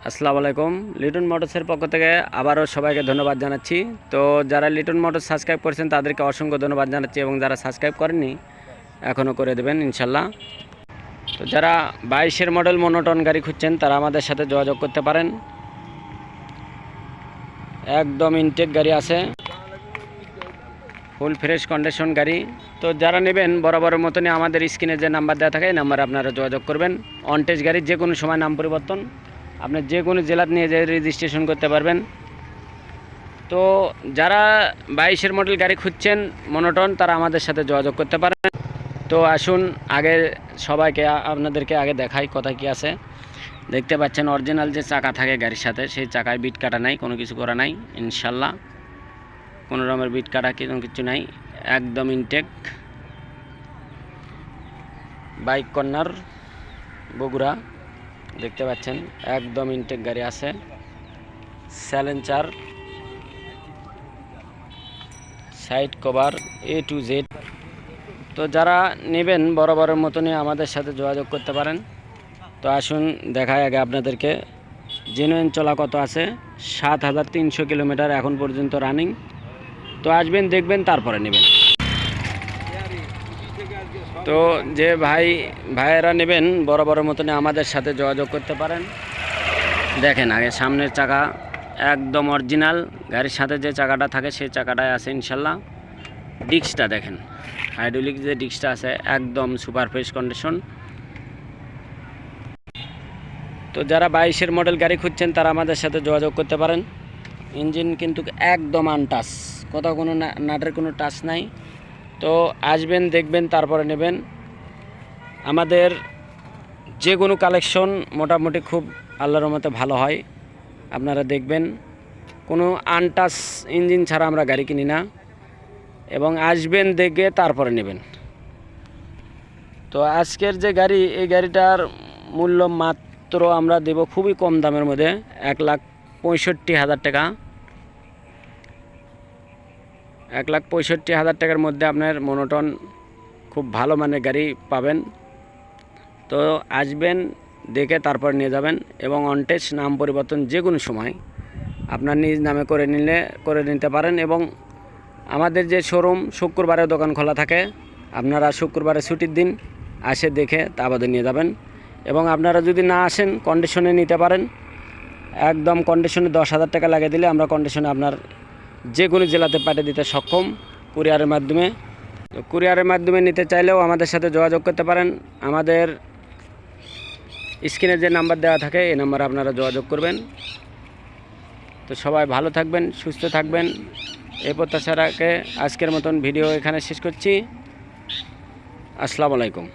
আসসালামু আলাইকুম। লিটন মোটরসের পক্ষ থেকে আবারও সবাইকে ধন্যবাদ জানাচ্ছি। তো যারা লিটন মোটরস সাবস্ক্রাইব করেছেন তাদেরকে অসংখ্য ধন্যবাদ জানাচ্ছি, এবং যারা সাবস্ক্রাইব করেননি এখনও করে দেবেন ইনশাল্লাহ। তো যারা 22-এর মডেল মনোটন গাড়ি খুঁজছেন তারা আমাদের সাথে যোগাযোগ করতে পারেন। একদম ইনটেক গাড়ি আছে, ফুল ফ্রেশ কন্ডিশন গাড়ি। তো যারা নেবেন বরাবরের মতনই আমাদের স্ক্রিনে যে নাম্বার দেওয়া থাকে এই নাম্বারে আপনারা যোগাযোগ করবেন। অনটেজ গাড়ি, যে কোনো সময় নাম পরিবর্তন, আপনি যে কোনো জেলার নিয়ে যেয়ে রেজিস্ট্রেশন করতে পারবেন। তো যারা 22-এর মডেল গাড়ি খুঁজছেন মনোটন, তারা আমাদের সাথে যোগাযোগ করতে পারেন। তো আসুন আগে সবাইকে আপনাদেরকে আগে দেখাই কথা কি আছে। দেখতে পাচ্ছেন অরিজিনাল যে চাকা থাকে গাড়ির সাথে, সেই চাকায় বিট কাটা নাই, কোনো কিছু করা নাই ইনশাল্লাহ। কোনো রকমের বিট কাটা কিছু নাই, একদম ইনটেক। বাইক কর্নার বগুড়া, দেখতে পাচ্ছেন একদম ইনটেক গাড়ি আছে। স্যালেঞ্চার, side cover A to Z। তো যারা নেবেন বরাবরের মতনই আমাদের সাথে যোগাযোগ করতে পারেন। তো আসুন দেখায় আগে আপনাদেরকে জেনুইন চলা কত আছে। 7300 কিলোমিটার এখন পর্যন্ত রানিং। তো আসবেন, দেখবেন, তারপরে নেবেন। তো যে ভাইয়েরা নেবেন বরাবরের মতনই আমাদের সাথে যোগাযোগ করতে পারেন। দেখেন আগে সামনের চাকা একদম অরিজিনাল, গাড়ির সাথে যে চাকাটা থাকে সেই চাকাটাই আছে ইনশাল্লাহ। ডিস্কটা দেখেন, হাইড্রোলিক যে ডিস্কটা আছে একদম সুপার ফ্রেশ কন্ডিশন। তো যারা 22-এর মডেল গাড়ি খুঁজছেন তারা আমাদের সাথে যোগাযোগ করতে পারেন। ইঞ্জিন কিন্তু একদম আনটাচ, কোথাও কোনো নাটের কোনো টাচ নাই। তো আসবেন, দেখবেন, তারপরে নেবেন। আমাদের যে কোনো কালেকশন মোটামুটি খুব আল্লাহর রহমতে ভালো হয়, আপনারা দেখবেন। কোনো আনটাচ ইঞ্জিন ছাড়া আমরা গাড়ি কিনি না, এবং আসবেন, দেখে তারপরে নেবেন। তো আজকের যে গাড়ি, এই গাড়িটার মূল্য মাত্র আমরা দেব খুবই কম দামের মধ্যে, 1,65,000 টাকা। 1,65,000 টাকার মধ্যে আপনার মনোটন খুব ভালো মানের গাড়ি পাবেন। তো আসবেন, দেখে তারপর নিয়ে যাবেন, এবং অনটেজ নাম পরিবর্তন যে কোনো সময় আপনার নিজ নামে করে নিতে পারেন। এবং আমাদের যে শোরুম শুক্রবারে দোকান খোলা থাকে, আপনারা শুক্রবারে ছুটির দিন আসে দেখে তা বাদে নিয়ে যাবেন। এবং আপনারা যদি না আসেন কন্ডিশনে নিতে পারেন, একদম কন্ডিশনে 10,000 টাকা লাগিয়ে দিলে আমরা কন্ডিশনে আপনার যে কোনো জেলাতে পাঠিয়ে দিতে সক্ষম কুরিয়ারের মাধ্যমে। তো কুরিয়ারের মাধ্যমে নিতে চাইলেও আমাদের সাথে যোগাযোগ করতে পারেন। আমাদের স্ক্রিনে যে নাম্বার দেওয়া থাকে এই নাম্বারে আপনারা যোগাযোগ করবেন। তো সবাই ভালো থাকবেন, সুস্থ থাকবেন, এই প্রত্যাশা রেখে আজকের মতন ভিডিও এখানে শেষ করছি। আসসালামু আলাইকুম।